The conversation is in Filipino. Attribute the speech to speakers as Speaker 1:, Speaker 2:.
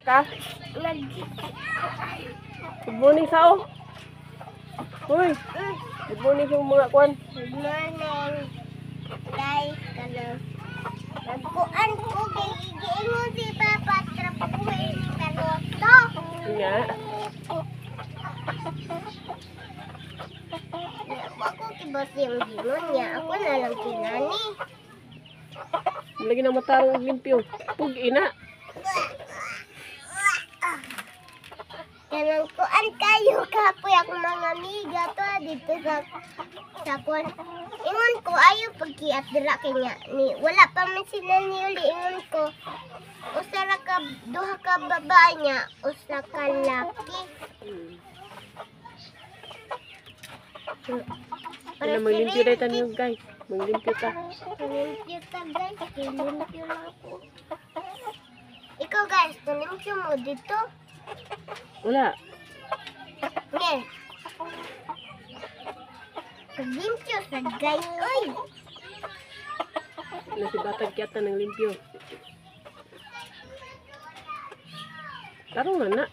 Speaker 1: ka? Good sao? Uy, good morning yung mga kwan.
Speaker 2: Good morning. Guys, kalau nagkuan ko giingon si Papa trapuhin ni Karoto.
Speaker 1: Nga.
Speaker 2: Ako kibos yung gingon niya. Ako na lang kinani.
Speaker 1: Lagi na matarong limpyo. Pugi na.
Speaker 2: Kanang kuan kayo kapoy ako mga amiga to dito sa kuan. Ingon ko ayo pagkiat dira kanya ni wala pa man sila ni uli ingon ko. Usa ra ka duha ka babae niya, usa ka laki.
Speaker 1: Wala maglimpyo dahil tayo guys. Maglimpyo ta.
Speaker 2: Limpyo ta guys, limpyo lang ako. Ikaw guys, limpyo mo dito.
Speaker 1: Wala.
Speaker 2: Ne. Limpyo sa guys, oy.
Speaker 1: Nasibatag kiyata ng limpyo. Tarong na na.